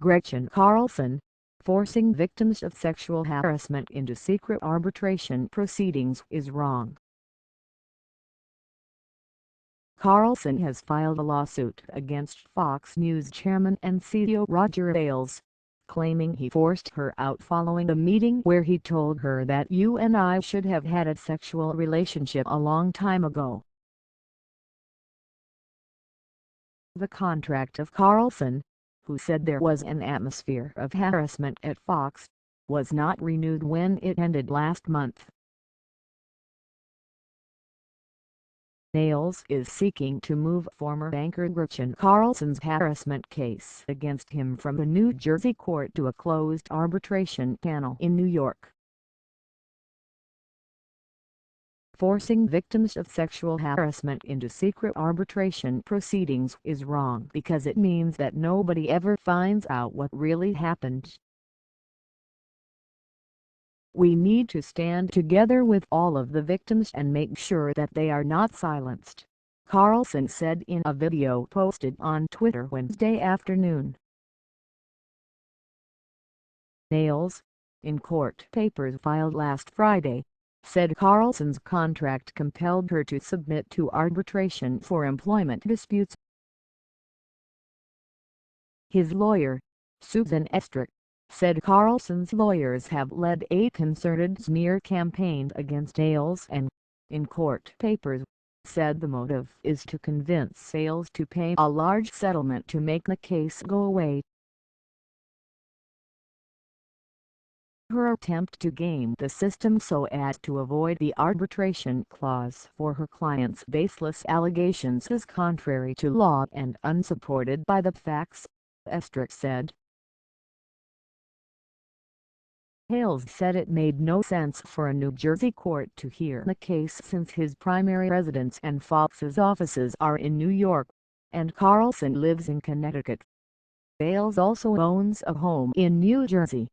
Gretchen Carlson, forcing victims of sexual harassment into secret arbitration proceedings is wrong. Carlson has filed a lawsuit against Fox News chairman and CEO Roger Ailes, claiming he forced her out following a meeting where he told her that "you and I should have had a sexual relationship a long time ago." The contract of Carlson, who said there was an atmosphere of harassment at Fox, was not renewed when it ended last month. Ailes is seeking to move former anchor Gretchen Carlson's harassment case against him from a New Jersey court to a closed arbitration panel in New York. Forcing victims of sexual harassment into secret arbitration proceedings is wrong because it means that nobody ever finds out what really happened. "We need to stand together with all of the victims and make sure that they are not silenced," Carlson said in a video posted on Twitter Wednesday afternoon. Ailes, in court papers filed last Friday, said Carlson's contract compelled her to submit to arbitration for employment disputes. His lawyer, Susan Estrick, said Carlson's lawyers have led a concerted smear campaign against Ailes and, in court papers, said the motive is to convince Ailes to pay a large settlement to make the case go away. Her attempt to game the system so as to avoid the arbitration clause for her client's baseless allegations is contrary to law and unsupported by the facts, Estrick said. Ailes said it made no sense for a New Jersey court to hear the case since his primary residence and Fox's offices are in New York, and Carlson lives in Connecticut. Ailes also owns a home in New Jersey.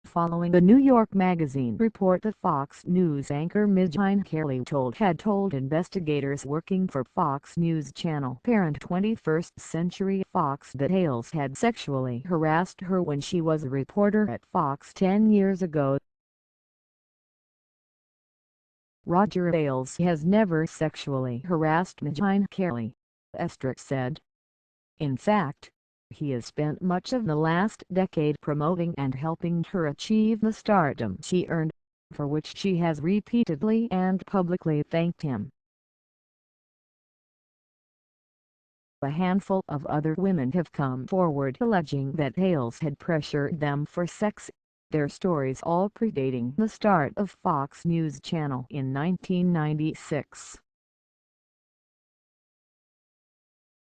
Following a New York Magazine report that Fox News anchor Gretchen Carlson had told investigators working for Fox News Channel parent 21st Century Fox that Ailes had sexually harassed her when she was a reporter at Fox 10 years ago. Roger Ailes has never sexually harassed Gretchen Carlson, Estrick said. In fact, he has spent much of the last decade promoting and helping her achieve the stardom she earned, for which she has repeatedly and publicly thanked him. A handful of other women have come forward alleging that Ailes had pressured them for sex, their stories all predating the start of Fox News Channel in 1996.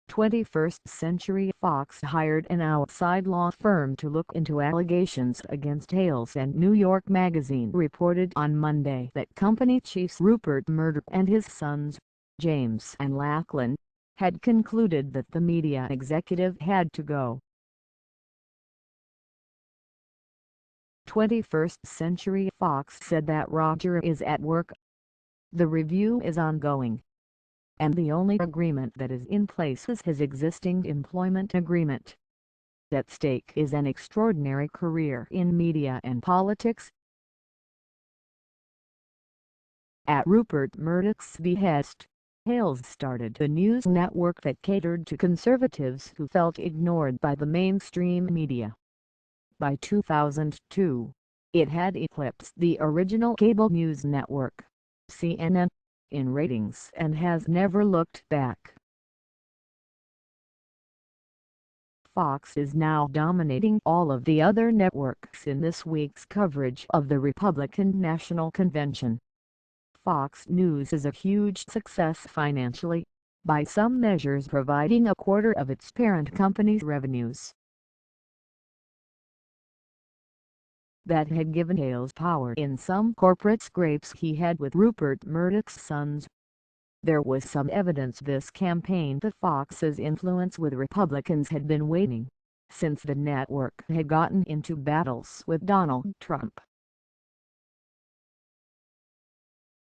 21st Century Fox hired an outside law firm to look into allegations against Ailes, and New York Magazine reported on Monday that company chiefs Rupert Murdoch and his sons, James and Lachlan, had concluded that the media executive had to go. 21st Century Fox said that Roger is at work. The review is ongoing, and the only agreement that is in place is his existing employment agreement. At stake is an extraordinary career in media and politics. At Rupert Murdoch's behest, Ailes started a news network that catered to conservatives who felt ignored by the mainstream media. By 2002, it had eclipsed the original cable news network, CNN, in ratings and has never looked back. Fox is now dominating all of the other networks in this week's coverage of the Republican National Convention. Fox News is a huge success financially, by some measures providing a quarter of its parent company's revenues. That had given Ailes power in some corporate scrapes he had with Rupert Murdoch's sons. There was some evidence this campaign that Fox's influence with Republicans had been waning, since the network had gotten into battles with Donald Trump.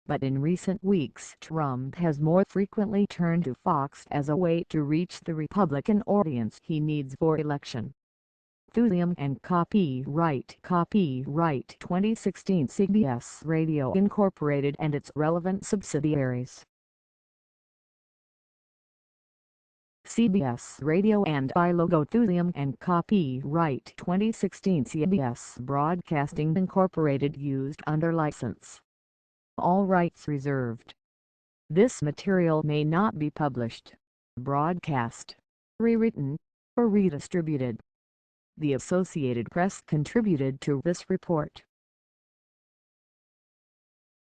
but in recent weeks Trump has more frequently turned to Fox as a way to reach the Republican audience he needs for election. Thulium and Copyright 2016 CBS Radio Incorporated and its relevant subsidiaries. CBS Radio and I logo Thulium and Copyright 2016 CBS Broadcasting Incorporated used under license. All rights reserved. This material may not be published, broadcast, rewritten, or redistributed. The Associated Press contributed to this report.